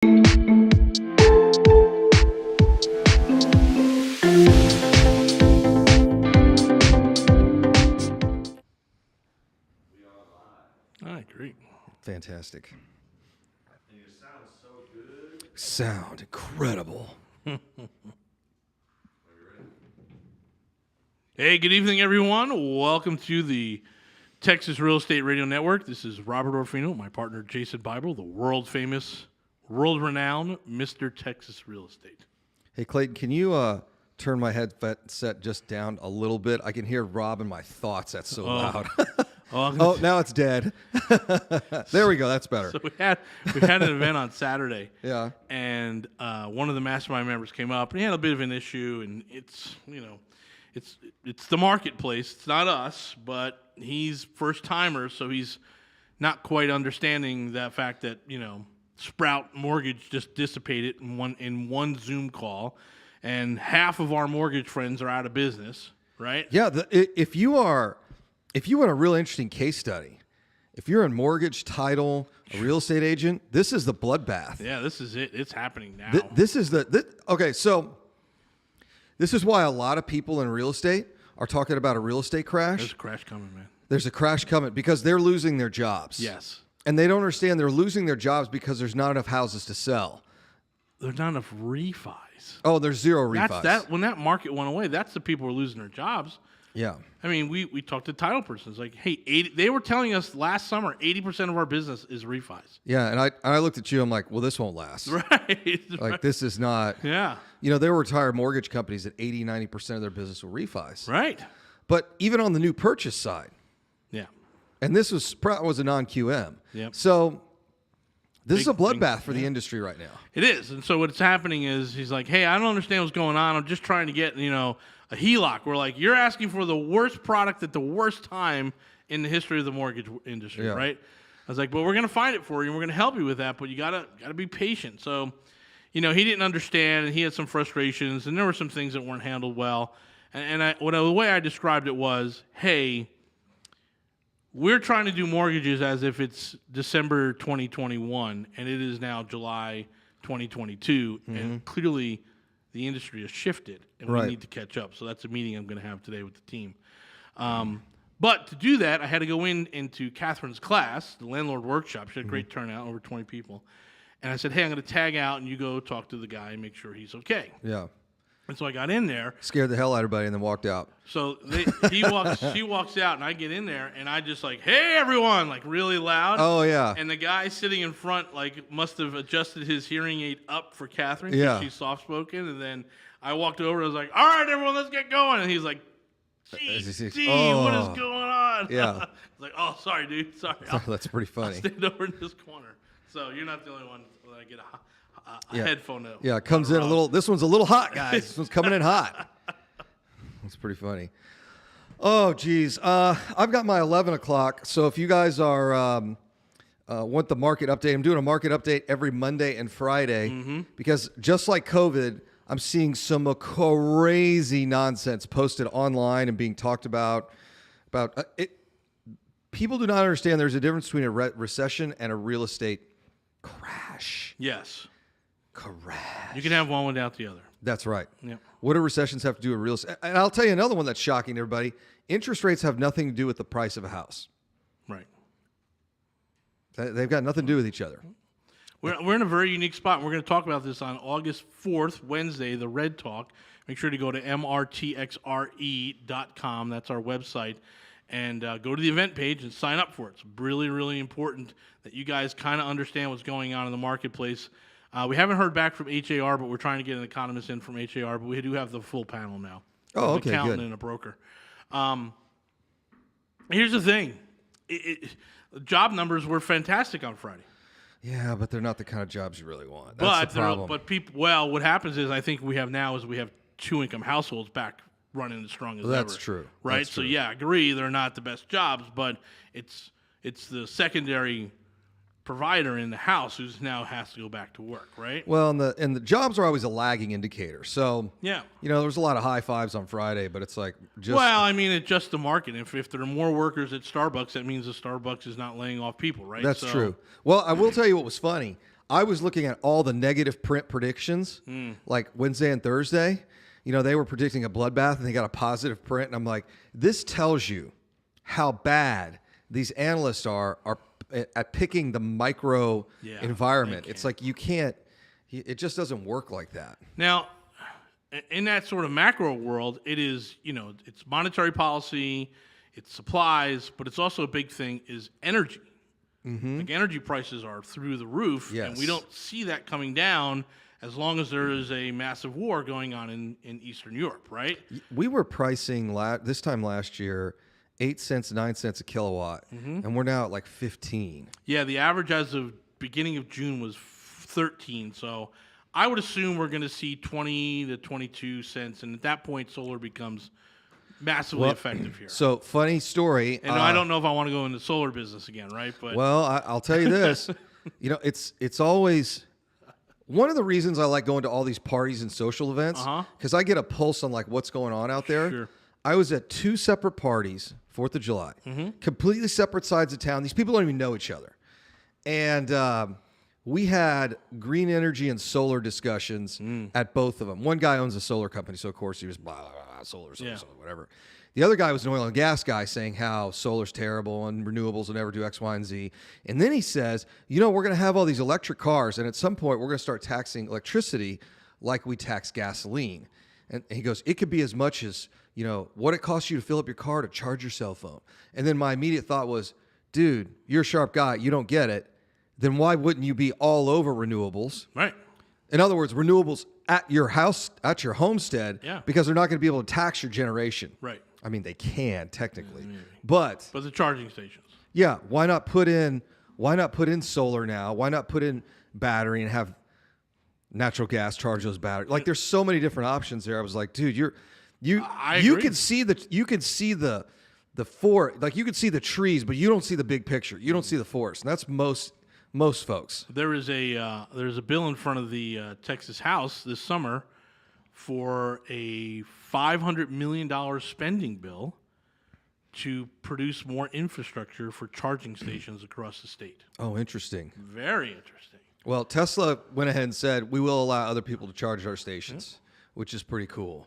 All right, great. Fantastic. And you sound so good. Sound incredible. Hey, good evening, everyone. Welcome to the Texas Real Estate Radio Network. This is Robert Orfino, my partner Jason Bible, the world-famous, world-renowned Mr. Texas Real Estate. Hey, Clayton, can you turn my headset just down a little bit? I can hear Rob and my thoughts. That's so loud. Oh, now it's dead. There we go. That's better. So we had an event on Saturday. Yeah. And one of the mastermind members came up, and he had a bit of an issue, and it's the marketplace. It's not us, but he's first-timer, so he's not quite understanding that fact that, Sprout Mortgage just dissipated in one Zoom call, and half of our mortgage friends are out of business, right? Yeah. If you want a real interesting case study, if you're in mortgage, title, a real estate agent, this is the bloodbath. Yeah, this is it. It's happening now. Okay, so this is why a lot of people in real estate are talking about a real estate crash. There's a crash coming, man. There's a crash coming because they're losing their jobs. Yes. And they don't understand they're losing their jobs because there's not enough houses to sell. There's not enough refis. Oh, there's zero refis. When that market went away, that's the people who are losing their jobs. Yeah. I mean, we talked to title persons like, hey, they were telling us last summer 80% of our business is refis. Yeah, and I looked at you, I'm like, well, this won't last. Right. Like, this is not. Yeah. There were retired mortgage companies that 80, 90% of their business were refis. Right. But even on the new purchase side, yeah. and this was a non-QM. Yep. So this Big is a bloodbath thing, for the industry right now. It is. And so what's happening is he's like, hey, I don't understand what's going on. I'm just trying to get, a HELOC. We're like, you're asking for the worst product at the worst time in the history of the mortgage industry, Yeah. right? I was like, well, we're going to find it for you, and we're going to help you with that, but you gotta be patient. So, he didn't understand, and he had some frustrations, and there were some things that weren't handled well. The way I described it was, hey, we're trying to do mortgages as if it's December 2021, and it is now July 2022, and clearly the industry has shifted, and we need to catch up. So that's a meeting I'm going to have today with the team. But to do that, I had to go into Catherine's class, the landlord workshop. She had a great turnout, over 20 people. And I said, hey, I'm going to tag out, and you go talk to the guy and make sure he's okay. Yeah. And so I got in there. Scared the hell out of everybody and then walked out. So she walks out, and I get in there, and I just like, hey, everyone, like really loud. Oh, yeah. And the guy sitting in front like must have adjusted his hearing aid up for Catherine. Yeah. She's soft-spoken. And then I walked over, I was like, all right, everyone, let's get going. And he's like, gee, what is going on? Yeah. I was like, oh, sorry, dude. Sorry. That's pretty funny. I'll stand over in this corner. So you're not the only one that I get a headphone note. Yeah, it comes in a little. This one's a little hot, guys. This one's coming in hot. That's pretty funny. Oh, geez. I've got my 11 o'clock. So if you guys are want the market update, I'm doing a market update every Monday and Friday because just like COVID, I'm seeing some crazy nonsense posted online and being talked about it. People do not understand there's a difference between a recession and a real estate crash. Yes. Crash. You can have one without the other. That's right. Yeah. What do recessions have to do with real estate? And I'll tell you another one that's shocking to everybody. Interest rates have nothing to do with the price of a house. Right. They've got nothing to do with each other. We're in a very unique spot. We're going to talk about this on August 4th, Wednesday, the Red Talk. Make sure to go to mrtxre.com. That's our website. And go to the event page and sign up for it. It's really, really important that you guys kind of understand what's going on in the marketplace. We haven't heard back from HAR, but we're trying to get an economist in from HAR. But we do have the full panel now. Oh, okay, an accountant good. and a broker. Here's the thing. Job numbers were fantastic on Friday. Yeah, but they're not the kind of jobs you really want. That's the problem. But people. Well, what happens is I think we have 2-income households back running as strong as ever. That's true. Right? That's so true. yeah, I agree they're not the best jobs, but it's the secondary provider in the house who's now has to go back to work, right? Well, and the jobs are always a lagging indicator. So yeah, there was a lot of high fives on Friday, but it's like just well, I mean, it's just the market. If there are more workers at Starbucks, that means the Starbucks is not laying off people, right? That's true. Well, I will tell you what was funny. I was looking at all the negative print predictions, like Wednesday and Thursday. You know, they were predicting a bloodbath and they got a positive print. And I'm like, this tells you how bad these analysts are at picking the micro environment. It's like you can't, it just doesn't work like that. Now, in that sort of macro world, it is, you know, it's monetary policy, it's supplies, but it's also a big thing is energy. Like energy prices are through the roof, and we don't see that coming down as long as there is a massive war going on in Eastern Europe, right? We were pricing this time last year 8 cents, 9 cents a kilowatt, and we're now at like 15. Yeah, the average as of beginning of June was 13, so I would assume we're going to see 20 to 22 cents, and at that point, solar becomes massively effective here. So, funny story. And I don't know if I want to go into the solar business again, right? But well, I'll tell you this. You know, it's always one of the reasons I like going to all these parties and social events because I get a pulse on like what's going on out there. Sure. I was at 2 separate parties, 4th of July, completely separate sides of town. These people don't even know each other, and we had green energy and solar discussions at both of them. One guy owns a solar company, so of course he was blah, blah, blah, solar, whatever. The other guy was an oil and gas guy saying how solar's terrible and renewables will never do X, Y, and Z. And then he says, you know, we're going to have all these electric cars, and at some point we're going to start taxing electricity like we tax gasoline. And he goes, it could be as much as, you know, what it costs you to fill up your car to charge your cell phone. And then my immediate thought was, dude, you're a sharp guy. You don't get it. Then why wouldn't you be all over renewables? right. In other words, renewables at your house, at your homestead, Yeah. because they're not going to be able to tax your generation. Right. I mean, they can technically, but But the charging stations. yeah, why not put in solar now? Why not put in battery and have natural gas charge those batteries? Like, there's so many different options there. I was like, dude, you agree. could see the like you could see the trees, but you don't see the big picture. You don't see the forest, and that's most folks. There is there's a bill in front of the Texas House this summer for a $500 million spending bill to produce more infrastructure for charging stations across the state. Oh, interesting. Very interesting. Well, Tesla went ahead and said we will allow other people to charge our stations, which is pretty cool.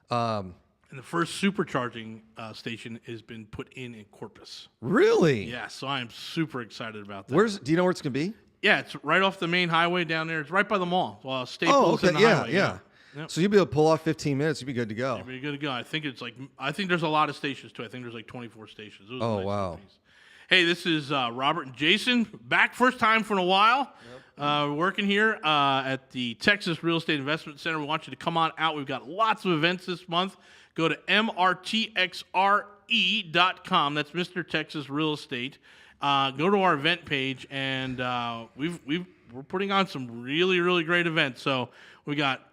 And the first supercharging station has been put in Corpus. Really? Yeah, so I am super excited about that. Do you know where it's going to be? Yeah, it's right off the main highway down there. It's right by the mall. Staples and the highway. Yeah. Yep. So you'll be able to pull off 15 minutes. You'll be good to go. Pretty good to go. I think there's a lot of stations too. I think there's like 24 stations. Those are Oh, nice wow. little things. Hey, this is Robert and Jason back first time for a while. Working here at the Texas Real Estate Investment Center. We want you to come on out. We've got lots of events this month. Go to mrtxre.com. That's Mr. Texas Real Estate. Go to our event page, and we're putting on some really, really great events. So we got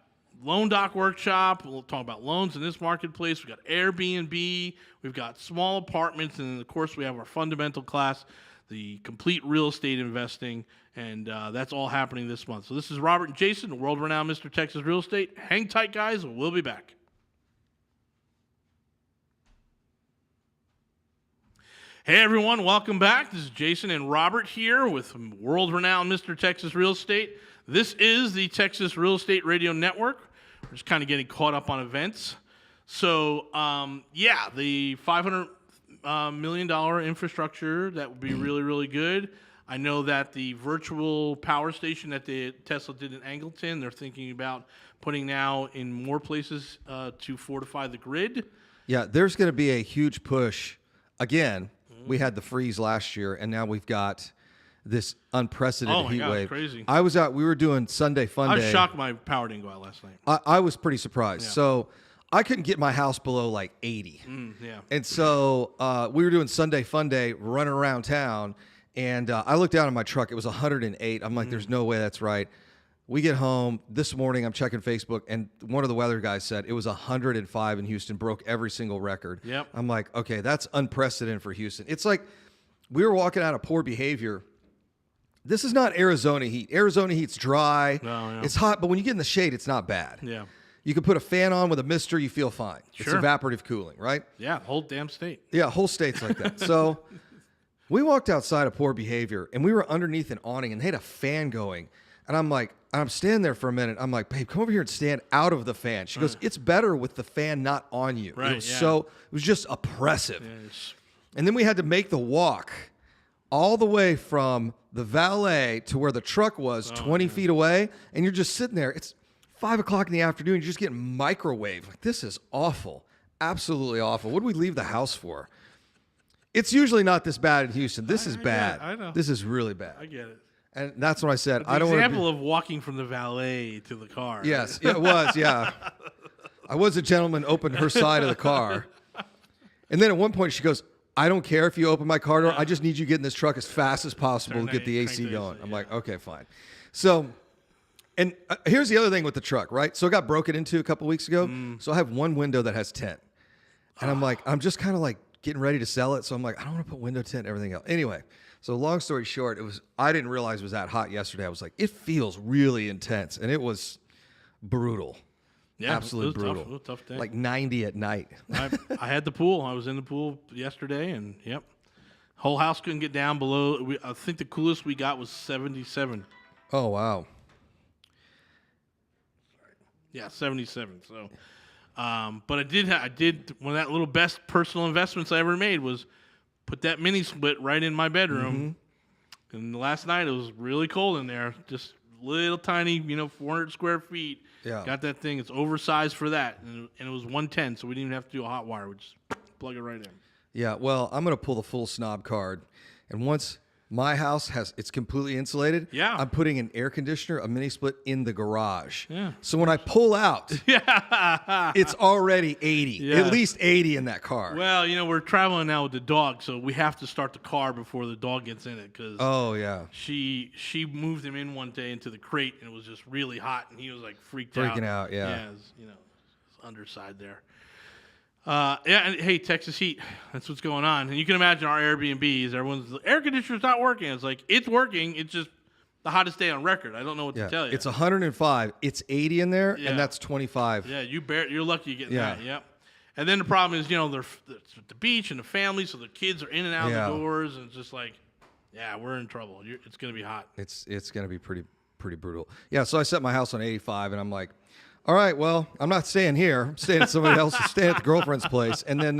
Loan Doc Workshop. We'll talk about loans in this marketplace. We've got Airbnb. We've got small apartments. And, of course, we have our fundamental class, the complete real estate investing. And that's all happening this month. So this is Robert and Jason, world-renowned Mr. Texas Real Estate. Hang tight, guys. We'll be back. Hey, everyone. Welcome back. This is Jason and Robert here with world-renowned Mr. Texas Real Estate. This is the Texas Real Estate Radio Network. We're just kind of getting caught up on events. So, the $500 million infrastructure, that would be really, really good. I know that the virtual power station that Tesla did in Angleton, they're thinking about putting now in more places to fortify the grid. Yeah, there's going to be a huge push. Again, we had the freeze last year, and now we've got this unprecedented heat wave. Crazy. I was out. We were doing Sunday Fun Day. I was shocked my power didn't go out last night. I was pretty surprised. Yeah. So I couldn't get my house below like 80. Yeah. And so we were doing Sunday Fun Day, running around town, and I looked down at my truck. It was 108. I'm like, there's no way that's right. We get home this morning. I'm checking Facebook, and one of the weather guys said it was 105 in Houston, broke every single record. Yep. I'm like, okay, that's unprecedented for Houston. It's like we were walking out of poor behavior. This is not Arizona heat. Arizona heat's dry. No, yeah. It's hot, but when you get in the shade, it's not bad. Yeah. You can put a fan on with a mister, you feel fine. Sure. It's evaporative cooling, right? Yeah, whole damn state. Yeah, whole state's like that. So we walked outside of poor behavior, and we were underneath an awning, and they had a fan going. And I'm standing there for a minute. I'm like, babe, come over here and stand out of the fan. She goes, it's better with the fan not on you. Right, It was just oppressive. Yes. And then we had to make the walk all the way from the valet to where the truck was 20 feet away. And you're just sitting there. It's 5 o'clock in the afternoon. You're just getting microwaved. Like, this is awful. Absolutely awful. What did we leave the house for? It's usually not this bad in Houston. This is bad. I know. This is really bad. I get it. And that's when I said, But I don't want to. example of walking from the valet to the car. Yes, yeah, it was. Yeah, I was a gentleman. Opened her side of the car, and then at one point she goes, "I don't care if you open my car door. I just need you to get in this truck as fast as possible to get the AC going." I'm like, "Okay, fine." So, and here's the other thing with the truck, right? So it got broken into a couple weeks ago. So I have one window that has tint, and I'm like, I'm just kind of like getting ready to sell it. So I'm like, I don't want to put window tint and everything else. Anyway. So long story short, I didn't realize it was that hot yesterday. I was like, it feels really intense, and it was brutal. Yeah, absolutely it was brutal. Tough. It was a tough day. Like 90 at night. I had the pool. I was in the pool yesterday, and whole house couldn't get down below. I think the coolest we got was 77. Oh wow. Yeah, 77. So, but I did one of that little best personal investments I ever made was put that mini split right in my bedroom. And last night it was really cold in there, just little tiny, 400 square feet. Yeah. Got that thing. It's oversized for that, and it was 110, so we didn't even have to do a hot wire. We just plug it right in. Yeah. Well, I'm gonna pull the full snob card, and once my house it's completely insulated. Yeah. I'm putting an air conditioner, a mini split in the garage. Yeah. So when I pull out, it's already 80, Yeah. at least 80 in that car. Well, we're traveling now with the dog, so we have to start the car before the dog gets in it because Oh yeah. she moved him in one day into the crate, and it was just really hot, and he was like freaking out, yeah. Yeah, his underside there. And hey, Texas heat, that's what's going on. And you can imagine our Airbnbs, the air conditioner's not working. It's like, it's working, it's just the hottest day on record. I don't know what to tell you. It's 105. It's 80 in there, Yeah. and that's 25. Yeah, you're lucky you get Yeah. that. Yep. And then the problem is, they're at the beach and the family, so the kids are in and out Yeah. the doors, and it's just like, yeah, we're in trouble. It's going to be hot. It's going to be pretty brutal. Yeah, so I set my house on 85, and I'm like, all right, well, I'm not staying here. I'm staying at somebody else's, staying at the girlfriend's place. And then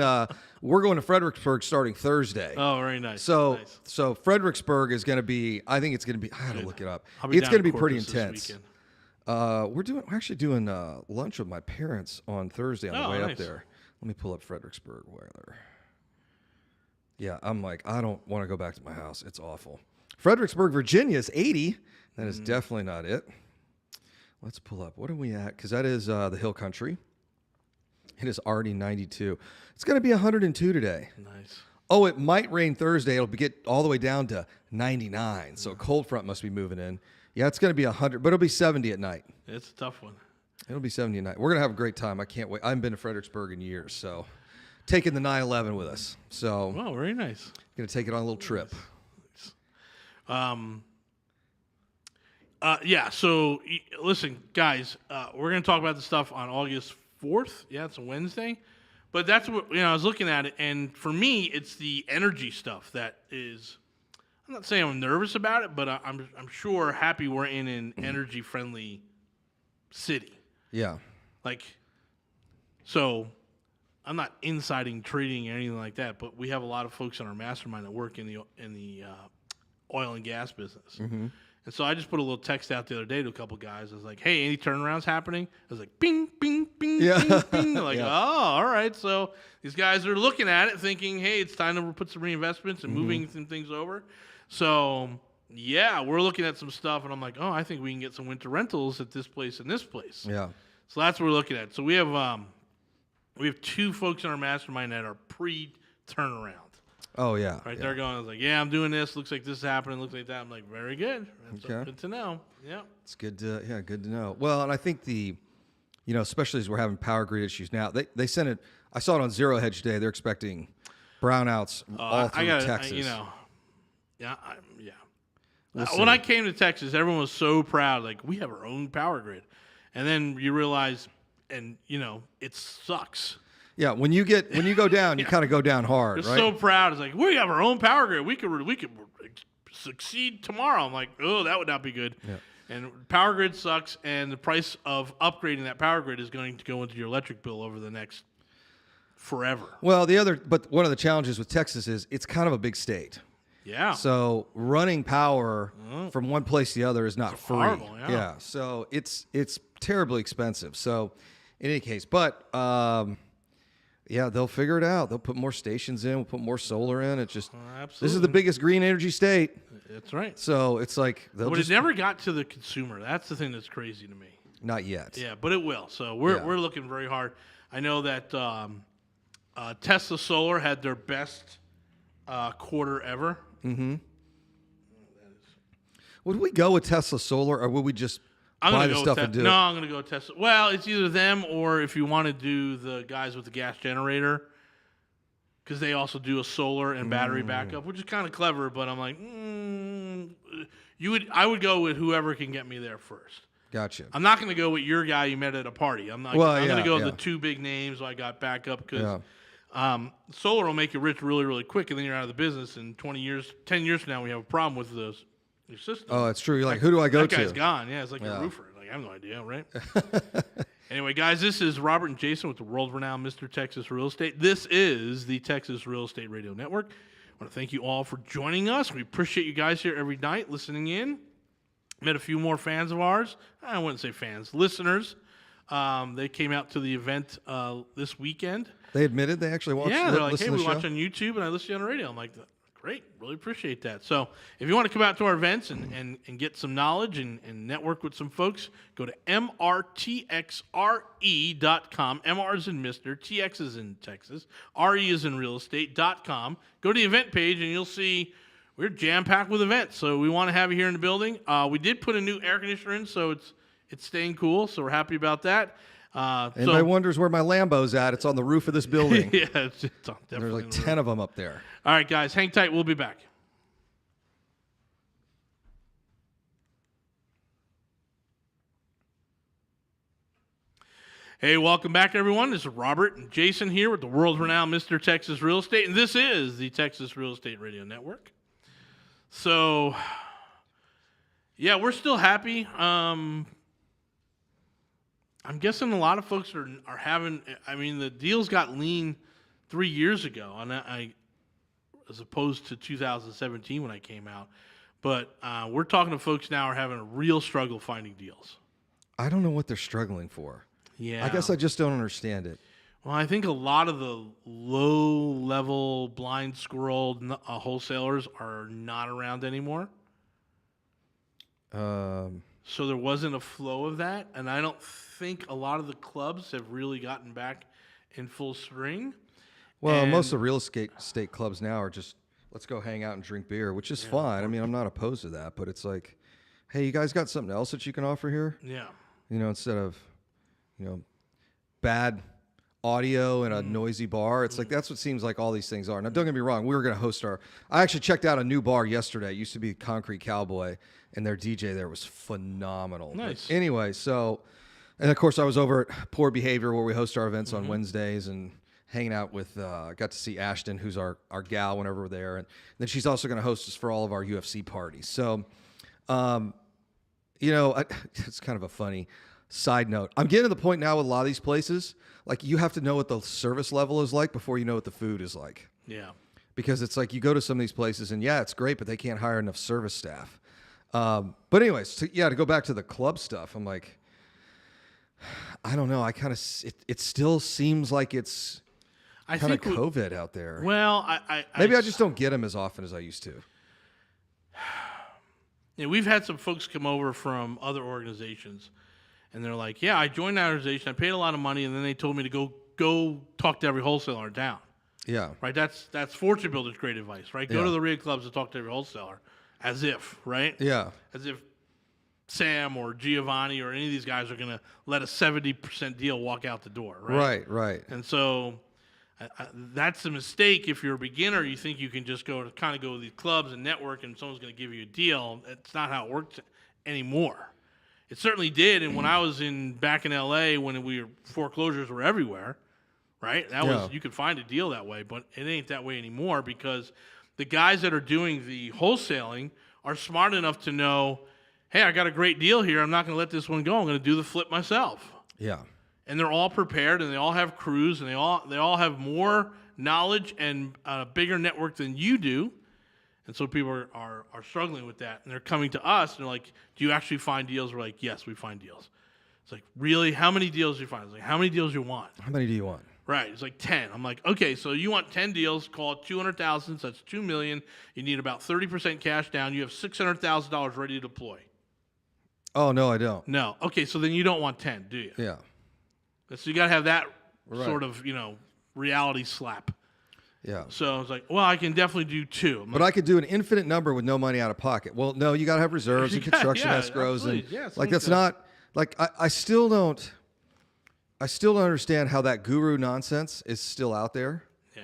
we're going to Fredericksburg starting Thursday. Oh, very nice. So Nice. so Fredericksburg is going to be, I think it's going to be, I got to look it up. I'll be It's down going to in be pretty Corpus this intense. weekend. We're actually doing lunch with my parents on Thursday on the way nice. up there. Let me pull up Fredericksburg weather. Yeah, I'm like, I don't want to go back to my house. It's awful. Fredericksburg, Virginia is 80. That is definitely not it. Let's pull up. What are we at? Because that is the hill country. It is already 92. It's going to be 102 today. Nice. Oh, it might rain Thursday. It'll get all the way down to 99. So a cold front must be moving in. Yeah, it's going to be 100, but it'll be 70 at night. It's a tough one. It'll be 70 at night. We're going to have a great time. I can't wait. I haven't been to Fredericksburg in years, so taking the 911 with us. So Oh, very nice. going to take it on a little trip. Yeah, so listen, guys, we're going to talk about the stuff on August 4th. Yeah, it's a Wednesday. But that's what, I was looking at it, and for me, it's the energy stuff that is, I'm not saying I'm nervous about it, but I'm sure happy we're in an energy-friendly city. Yeah. Like, so I'm not insiding trading or anything like that, but we have a lot of folks in our mastermind that work in the oil and gas business. Mm-hmm. And so I just put a little text out the other day to a couple guys. I was like, hey, any turnarounds happening? I was like, bing, bing, bing, Yeah. bing, bing. They're like, Yeah. oh, all right. So these guys are looking at it thinking, hey, it's time to put some reinvestments and moving some things over. So, yeah, we're looking at some stuff. And I'm like, oh, I think we can get some winter rentals at this place and this place. Yeah. So that's what we're looking at. So we have two folks in our mastermind that are pre-turnaround. Oh, yeah. Right yeah. there going, I was like, yeah, I'm doing this. Looks like this is happening. Looks like that. I'm like, very good. That's Okay. good to know. Yeah. It's good to know. Well, and I think especially as we're having power grid issues now, they sent it, I saw it on Zero Hedge today. They're expecting brownouts all through Texas. Yeah. We'll When see. I came to Texas, everyone was so proud. Like, we have our own power grid. And then you realize, it sucks. Yeah, when you go down, you kind of go down hard, They're right? so proud. It's like, we have our own power grid. We could succeed tomorrow. I'm like, oh, that would not be good. Yeah. And power grid sucks, and the price of upgrading that power grid is going to go into your electric bill over the next forever. Well, but one of the challenges with Texas is it's kind of a big state. Yeah. So running power from one place to the other is not free. horrible, yeah. So it's terribly expensive. So in any case, but yeah, they'll figure it out. They'll put more stations in. We'll put more solar in. It's just Absolutely. this is the biggest green energy state. That's right. So it's like they'll But just it never got to the consumer. That's the thing that's crazy to me. not yet. Yeah, but it will. So we're looking very hard. I know that Tesla Solar had their best quarter ever. Mm-hmm. Would we go with Tesla Solar, or would we just I'm buy gonna the go stuff with and do no, it? I'm going to go with Tesla. Well, it's either them or if you want to do the guys with the gas generator, because they also do a solar and battery backup, which is kind of clever. But I'm like, I would go with whoever can get me there first. Gotcha. I'm not going to go with your guy you met at a party. I'm not. Well, I'm going yeah, to go with yeah. the two big names I got backup because Yeah. solar will make you rich really, really quick, and then you're out of the business. In 10 years from now, we have a problem with your system. Oh, it's true. You're like, who do I go that to? guy's gone. Yeah, it's like a roofer. Like I have no idea, right? Anyway, guys, this is Robert and Jason with the world-renowned Mr. Texas Real Estate. This is the Texas Real Estate Radio Network. I want to thank you all for joining us. We appreciate you guys here every night listening in. Met a few more fans of ours. I wouldn't say fans, listeners. They came out to the event this weekend. They admitted they actually watched. Yeah, they're like, listen hey, to we the watch show? on YouTube, and I listen to you on the radio. I'm like, great, really appreciate that. So if you want to come out to our events and get some knowledge and network with some folks, go to mrtxre.com. MR is in Mr., TX is in Texas, RE is in real estate.com. Go to the event page, and you'll see we're jam-packed with events. So we want to have you here in the building. We did put a new air conditioner in, so it's staying cool, so we're happy about that. Anybody wonders where my Lambo's at? It's on the roof of this building. Yeah, it's on, definitely. There's like on the roof. 10 of them up there. All right, guys, hang tight. We'll be back. Hey, welcome back, everyone. This is Robert and Jason here with the world-renowned Mr. Texas Real Estate, and this is the Texas Real Estate Radio Network. So, yeah, we're still happy. I'm guessing a lot of folks are having. I mean, the deals got lean 3 years ago, and as opposed to 2017 when I came out. But we're talking to folks now are having a real struggle finding deals. I don't know what they're struggling for. Yeah, I guess I just don't understand it. Well, I think a lot of the low-level blind squirrel wholesalers are not around anymore. So there wasn't a flow of that, and I don't think a lot of the clubs have really gotten back in full swing. Well, And- most of the real estate clubs now are just, let's go hang out and drink beer, which is fine. I mean, I'm not opposed to that, but it's like, hey, you guys got something else that you can offer here? Yeah. You know, instead of, bad audio in a noisy bar. It's like, that's what seems like all these things are. Now, don't get me wrong. We were going to host I actually checked out a new bar yesterday. It used to be Concrete Cowboy, and their DJ there was phenomenal. Nice. But anyway, and of course I was over at Poor Behavior where we host our events on Wednesdays and hanging out with, got to see Ashton, who's our gal whenever we're there. And then she's also going to host us for all of our UFC parties. So, it's kind of a funny side note. I'm getting to the point now with a lot of these places, like you have to know what the service level is like before you know what the food is like. Yeah. Because it's like you go to some of these places and yeah, it's great, but they can't hire enough service staff. But anyways, to go back to the club stuff, I'm like, I don't know. I kind of, it still seems like it's kind of COVID out there. Well, Maybe I just don't get them as often as I used to. Yeah, we've had some folks come over from other organizations, and they're like, "Yeah, I joined that organization. I paid a lot of money, and then they told me to go talk to every wholesaler in town." Yeah. Right. That's Fortune Builder's great advice. Right. Go Yeah. to the rig clubs and talk to every wholesaler, as if right. Yeah. As if Sam or Giovanni or any of these guys are going to let a 70% deal walk out the door. Right. Right. And so that's a mistake. If you're a beginner, you think you can just go to these clubs and network and someone's going to give you a deal. That's not how it works anymore. It certainly did. And when I was back in LA, when foreclosures were everywhere, right? That was, you could find a deal that way, but it ain't that way anymore because the guys that are doing the wholesaling are smart enough to know, hey, I got a great deal here. I'm not going to let this one go. I'm going to do the flip myself. Yeah. And they're all prepared, and they all have crews, and they all have more knowledge and a bigger network than you do. And so people are struggling with that, and they're coming to us, and they're like, do you actually find deals? We're like, yes, we find deals. It's like, really? How many deals do you find? It's like, how many deals you want? How many do you want? Right. It's like 10. I'm like, okay, so you want 10 deals, call it 200,000, so that's $2 million. You need about 30% cash down. You have $600,000 ready to deploy. Oh, no, I don't. No. Okay, so then you don't want 10, do you? Yeah. So you got to have that Right. sort of, reality slap. Yeah. So I was like, well, I can definitely do 2. But I could do an infinite number with no money out of pocket. Well, no, you got to have reserves and construction yeah, escrows. absolutely. And Yeah, like, that's not, like, I still don't understand how that guru nonsense is still out there. Yeah.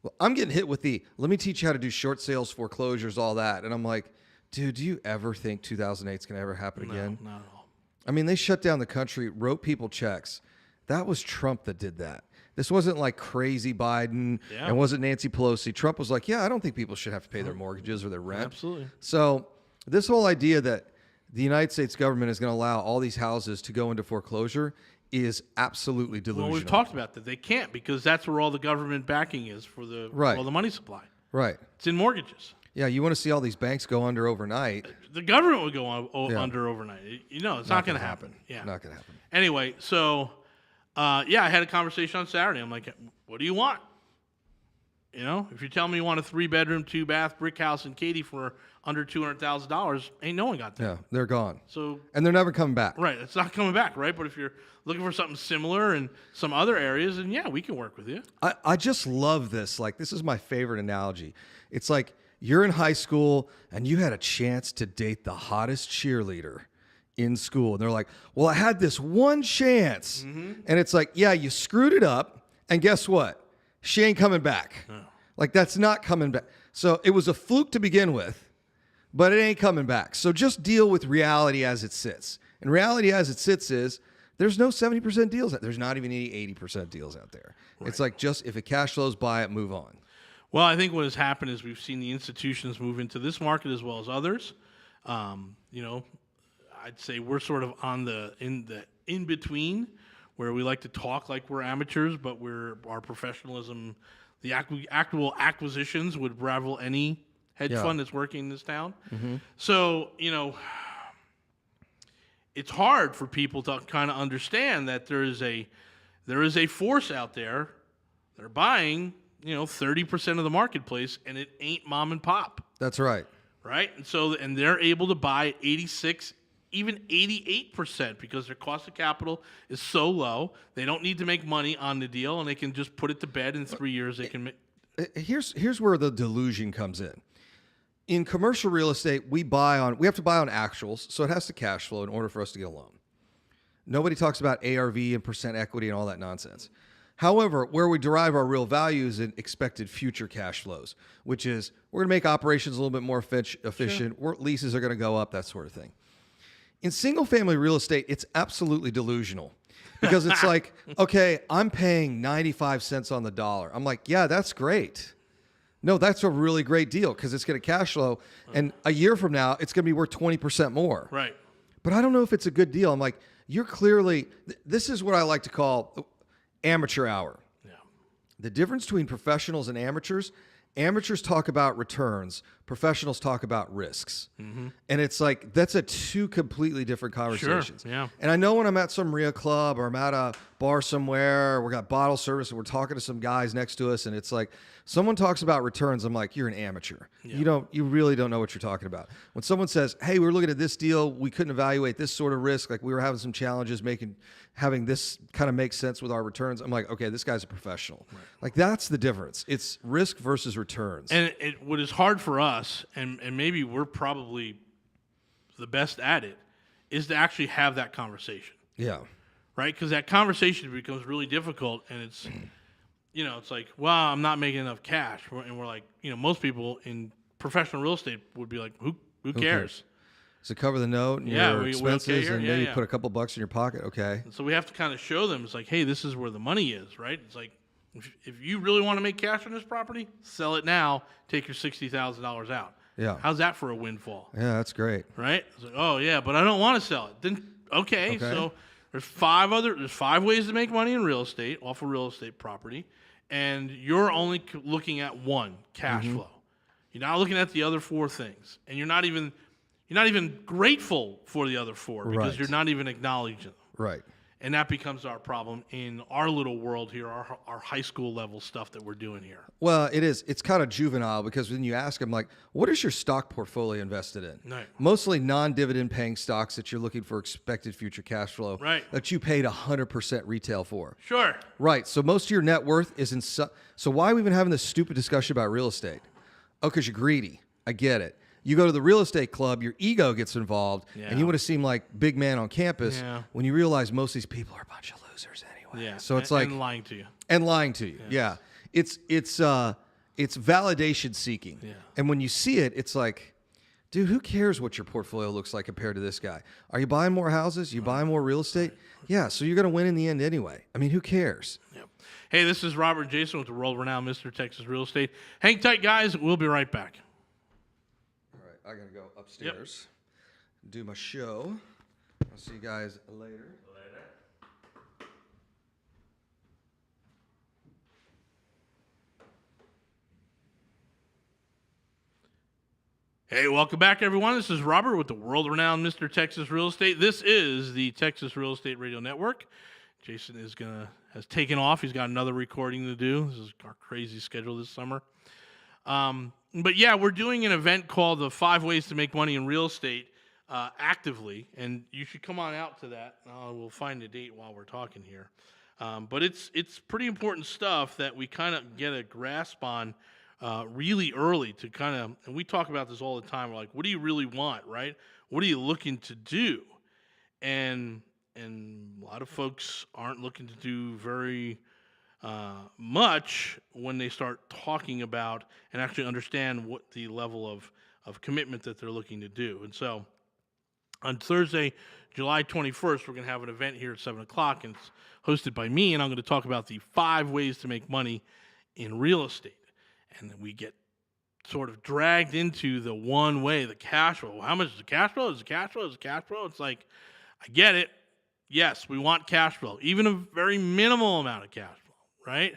Well, I'm getting hit with let me teach you how to do short sales, foreclosures, all that. And I'm like, dude, do you ever think 2008 is going to ever happen again? No, not at all. I mean, they shut down the country, wrote people checks. That was Trump that did that. This wasn't like crazy Biden, Yeah. and wasn't Nancy Pelosi. Trump was like, yeah, I don't think people should have to pay their mortgages or their rent. Absolutely. So this whole idea that the United States government is going to allow all these houses to go into foreclosure is absolutely delusional. Well, we've talked about that. They can't, because that's where all the government backing is for Right. all the money supply. Right. It's in mortgages. Yeah, you want to see all these banks go under overnight. The government would go Yeah. under overnight. It's not going to happen. Yeah. Not going to happen. Anyway, so I had a conversation on Saturday. I'm like, what do you want? If you tell me you want a 3-bedroom, 2-bath brick house in Katy for under $200,000, ain't no one got that. Yeah, they're gone. So And they're never coming back. right, it's not coming back, right? But if you're looking for something similar in some other areas, then yeah, we can work with you. I just love this. Like, this is my favorite analogy. It's like you're in high school and you had a chance to date the hottest cheerleader in school. And they're like, well, I had this one chance. And it's like, yeah, you screwed it up. And guess what? She ain't coming back. No. Like, that's not coming back. So it was a fluke to begin with, but it ain't coming back. So just deal with reality as it sits. And reality as it sits is there's no 70% deals. There's not even any 80% deals out there. Right. It's like, just if it cash flows, buy it, move on. Well, I think what has happened is we've seen the institutions move into this market as well as others. I'd say we're sort of in between, where we like to talk like we're amateurs, but our professionalism, the actual acquisitions would rival any hedge fund that's working in this town. Mm-hmm. So it's hard for people to kind of understand that there is a force out there. They're buying 30% of the marketplace, and it ain't mom and pop. That's right. Right? And they're able to buy 86, even 88%, because their cost of capital is so low. They don't need to make money on the deal, and they can just put it to bed in 3 years. They can make. Here's where the delusion comes in. In commercial real estate, we have to buy on actuals, so it has to cash flow in order for us to get a loan. Nobody talks about ARV and percent equity and all that nonsense. However, where we derive our real value is in expected future cash flows, which is we're going to make operations a little bit more efficient. Sure. Leases are going to go up, that sort of thing. In single-family real estate, it's absolutely delusional, because it's like, okay, I'm paying 95 cents on the dollar. I'm like, yeah, that's great. No, that's a really great deal, because it's going to cash flow, and a year from now, it's going to be worth 20% more. Right. But I don't know if it's a good deal. I'm like, you're clearly, this is what I like to call amateur hour. Yeah. The difference between professionals and amateurs talk about returns, professionals talk about risks. Mm-hmm. And it's like, that's two completely different conversations. Sure, yeah. And I know when I'm at some RIA club or I'm at a bar somewhere, or we got bottle service and we're talking to some guys next to us, and it's like, someone talks about returns, I'm like, you're an amateur. Yeah. You really don't know what you're talking about. When someone says, hey, we're looking at this deal, we couldn't evaluate this sort of risk, like we were having some challenges having this kind of make sense with our returns, I'm like, okay, this guy's a professional. Right. Like, that's the difference. It's risk versus returns. And what is hard for us, and maybe we're probably the best at it, is to actually have that conversation. Yeah. Right? Because that conversation becomes really difficult, and it's, it's like, well, I'm not making enough cash. And we're like, most people in professional real estate would be like, who cares? So cover the note and your expenses, and maybe put a couple bucks in your pocket. Okay. And so we have to kind of show them, it's like, hey, this is where the money is, right? It's like, if you really want to make cash on this property, sell it now, take your $60,000 out. Yeah. How's that for a windfall? Yeah, that's great. Right? It's like, oh yeah, but I don't want to sell it. Then okay, Okay. so there's five ways to make money in real estate off of real estate property, and you're only looking at one, cash Mm-hmm. flow. You're not looking at the other four things, and you're not even grateful for the other four because Right. you're not even acknowledging them. Right. And that becomes our problem in our little world here, our high school level stuff that we're doing here. Well, it is. It's kind of juvenile because when you ask them, like, what is your stock portfolio invested in? Right. Mostly non-dividend paying stocks that you're looking for expected future cash flow. Right. That you paid 100% retail for. Sure. Right. So most of your net worth is in. So why are we even having this stupid discussion about real estate? Oh, because you're greedy. I get it. You go to the real estate club, your ego gets involved, Yeah. and you want to seem like big man on campus Yeah. when you realize most of these people are a bunch of losers anyway. Yeah. So it's and lying to you. and lying to you. Yeah. It's validation seeking. Yeah. And when you see it, it's like, dude, who cares what your portfolio looks like compared to this guy? Are you buying more houses? You buying more real estate? Yeah, so you're going to win in the end anyway. I mean, who cares? Yep. Hey, this is Robert and Jason with the world-renowned Mr. Texas Real Estate. Hang tight, guys. We'll be right back. All right, I got to go upstairs, do my show. I'll see you guys later. Hey, welcome back, everyone. This is Robert with the world-renowned Mr. Texas Real Estate. This is the Texas Real Estate Radio Network. Jason has taken off. He's got another recording to do. This is our crazy schedule this summer. But yeah, we're doing an event called the 5 Ways to Make Money in Real Estate actively, and you should come on out to that. We'll find a date while we're talking here. But it's pretty important stuff that we kind of get a grasp on really early to kind of, and we talk about this all the time. We're like, what do you really want, right? What are you looking to do? And a lot of folks aren't looking to do very much when they start talking about and actually understand what the level of commitment that they're looking to do. And so on Thursday, July 21st, we're going to have an event here at 7 o'clock, and it's hosted by me, and I'm going to talk about the 5 ways to make money in real estate. And then we get sort of dragged into the one way, the cash flow. How much is the cash flow? Is the cash flow? Is the cash flow? It's like, I get it. Yes, we want cash flow, even a very minimal amount of cash flow, right?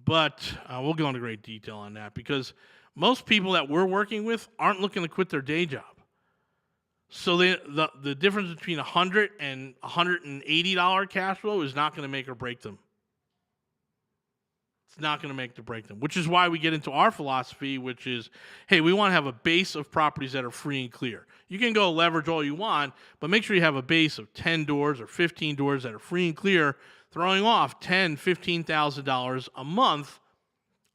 But we'll go into great detail on that because most people that we're working with aren't looking to quit their day job. So the difference between $100 and $180 cash flow is not going to make or break them. It's not going to make or break them, which is why we get into our philosophy, which is, hey, we want to have a base of properties that are free and clear. You can go leverage all you want, but make sure you have a base of 10 doors or 15 doors that are free and clear, throwing off $10,000, $15,000 a month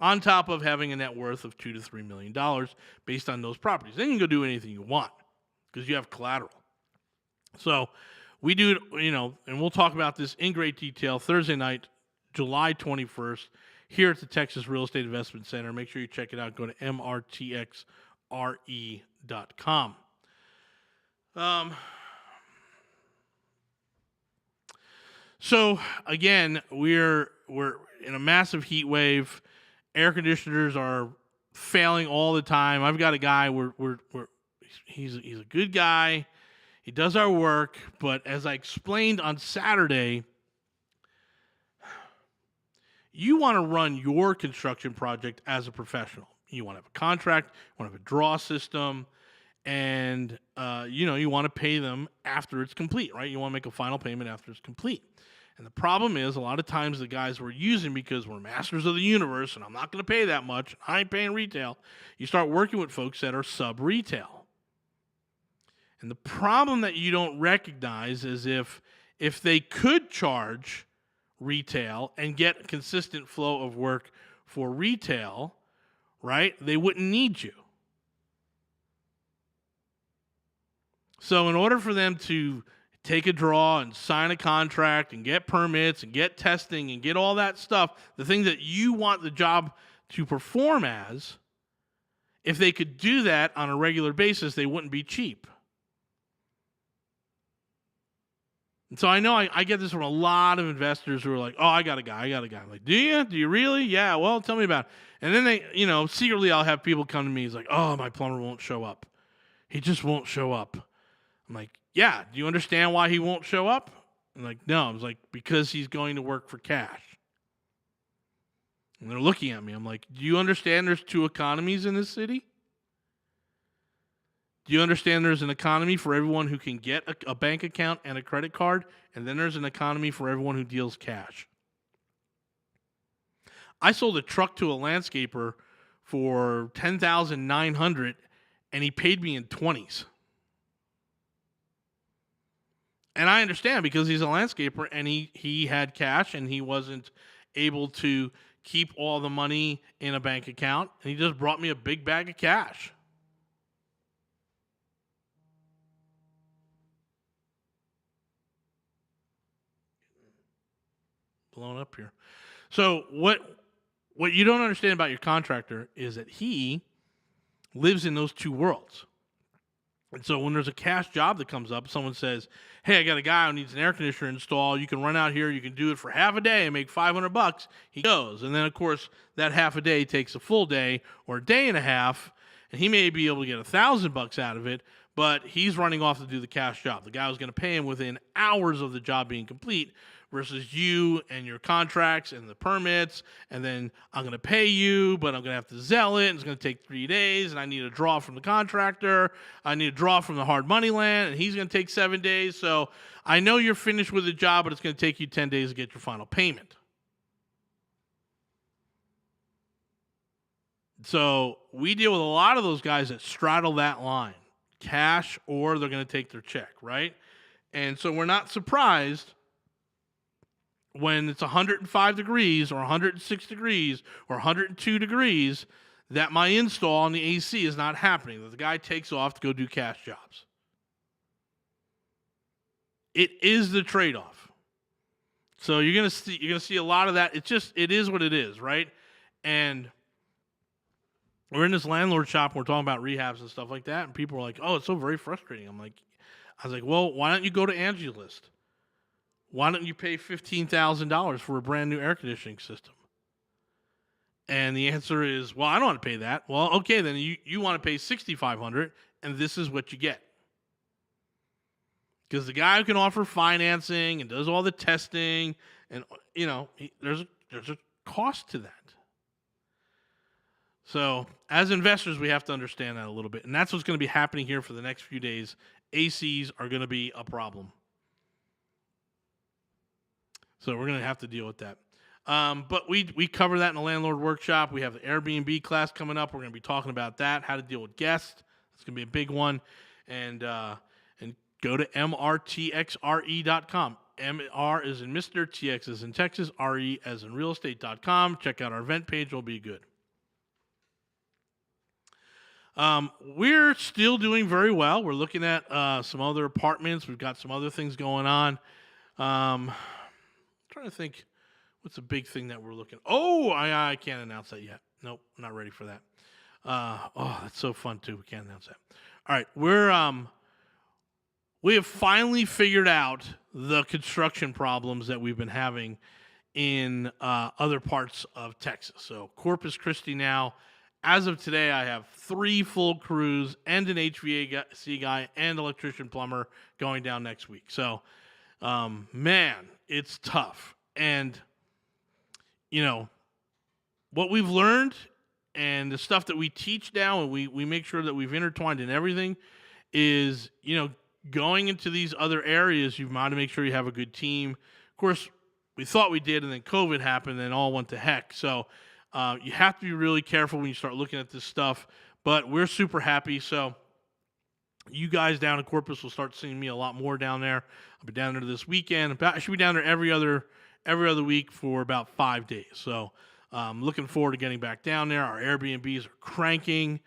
on top of having a net worth of $2 to $3 million based on those properties. Then you can go do anything you want because you have collateral. So we do, and we'll talk about this in great detail Thursday night, July 21st, here at the Texas Real Estate Investment Center. Make sure you check it out. Go to mrtxre.com. So again, we're in a massive heat wave. Air conditioners are failing all the time. I've got a guy. He's a good guy. He does our work, but as I explained on Saturday, you want to run your construction project as a professional. You want to have a contract, you want to have a draw system, and you want to pay them after it's complete, right? You want to make a final payment after it's complete. And the problem is a lot of times the guys we're using, because we're masters of the universe and I'm not going to pay that much, I ain't paying retail, you start working with folks that are sub-retail. And the problem that you don't recognize is if they could charge retail and get a consistent flow of work for retail, right, they wouldn't need you. So in order for them to take a draw and sign a contract and get permits and get testing and get all that stuff, the thing that you want the job to perform as, if they could do that on a regular basis, they wouldn't be cheap. And so I know I get this from a lot of investors who are like, oh, I got a guy. I'm like, do you? Do you really? Yeah, well, tell me about it. And then they, secretly I'll have people come to me. He's like, oh, my plumber won't show up. He just won't show up. I'm like, yeah, do you understand why he won't show up? I'm like, no. I was like, because he's going to work for cash. And they're looking at me. I'm like, do you understand there's two economies in this city? Do you understand there's an economy for everyone who can get a bank account and a credit card, and then there's an economy for everyone who deals cash? I sold a truck to a landscaper for $10,900, and he paid me in 20s. And I understand because he's a landscaper and he had cash and he wasn't able to keep all the money in a bank account, and he just brought me a big bag of cash. Blown up here. So what you don't understand about your contractor is that he lives in those two worlds. And so when there's a cash job that comes up, someone says, hey, I got a guy who needs an air conditioner installed. You can run out here. You can do it for half a day and make $500. He goes. And then, of course, that half a day takes a full day or a day and a half, and he may be able to get $1,000 out of it, but he's running off to do the cash job. The guy was going to pay him within hours of the job being complete, versus you and your contracts and the permits, and then I'm going to pay you, but I'm going to have to Zell it, and it's going to take 3 days, and I need a draw from the contractor. I need a draw from the hard money land, and he's going to take 7 days. So I know you're finished with the job, but it's going to take you 10 days to get your final payment. So we deal with a lot of those guys that straddle that line, cash or they're going to take their check, right? And so we're not surprised when it's 105 degrees or 106 degrees or 102 degrees that my install on the AC is not happening, that the guy takes off to go do cash jobs. It is the trade-off. So you're gonna see a lot of that. It is what it is, right? And we're in this landlord shop and we're talking about rehabs and stuff like that, and people are like, oh, it's so very frustrating. I was like, well, why don't you go to Angie's List? Why don't you pay $15,000 for a brand new air conditioning system? And the answer is, well, I don't want to pay that. Well, okay, then you want to pay $6,500, and this is what you get. Because the guy who can offer financing and does all the testing, and there's a cost to that. So as investors, we have to understand that a little bit, and that's what's going to be happening here for the next few days. ACs are going to be a problem. So we're going to have to deal with that. But we cover that in the landlord workshop. We have the Airbnb class coming up. We're going to be talking about that, how to deal with guests. It's going to be a big one. And go to mrtxre.com. MR is in Mr. TX is in Texas. RE as in realestate.com. Check out our event page. It'll be good. We're still doing very well. We're looking at some other apartments. We've got some other things going on. Trying to think, what's a big thing that we're looking? Oh, I can't announce that yet. Nope, not ready for that. That's so fun too. We can't announce that. All right, we have finally figured out the construction problems that we've been having in other parts of Texas. So Corpus Christi now, as of today, I have 3 full crews and an HVAC guy and electrician plumber going down next week. So, man, it's tough. And, what we've learned and the stuff that we teach now, and we make sure that we've intertwined in everything, is, going into these other areas, you've got to make sure you have a good team. Of course, we thought we did, and then COVID happened, and all went to heck. So you have to be really careful when you start looking at this stuff. But we're super happy. So you guys down in Corpus will start seeing me a lot more down there. I'll be down there this weekend. I should be down there every other week for about 5 days. So looking forward to getting back down there. Our Airbnbs are cranking.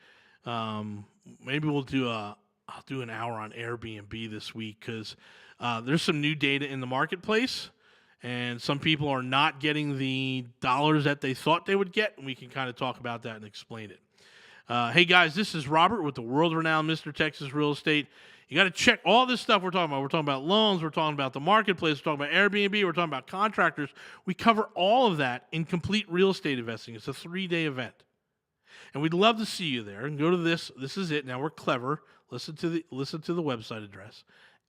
Maybe I'll do an hour on Airbnb this week because there's some new data in the marketplace, and some people are not getting the dollars that they thought they would get, and we can kind of talk about that and explain it. Hey, guys, this is Robert with the world-renowned Mr. Texas Real Estate. You got to check all this stuff we're talking about. We're talking about loans. We're talking about the marketplace. We're talking about Airbnb. We're talking about contractors. We cover all of that in Complete Real Estate Investing. It's a 3-day event. And we'd love to see you there. And go to this. This is it. Now we're clever. Listen to the website address.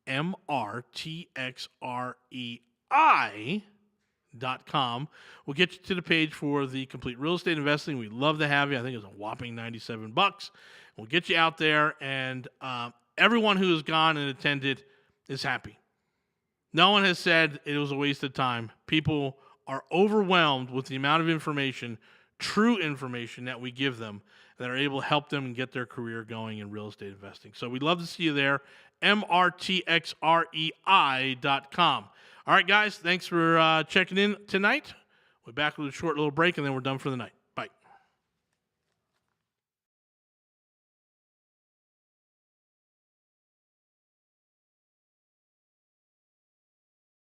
MRTXREI.com. We'll get you to the page for the Complete Real Estate Investing. We'd love to have you. I think it's a whopping $97. We'll get you out there, and everyone who has gone and attended is happy. No one has said it was a waste of time. People are overwhelmed with the amount of information, true information that we give them that are able to help them and get their career going in real estate investing. So we'd love to see you there. MRTXREI.com. All right, guys, thanks for checking in tonight. We're back with a short little break, and then we're done for the night.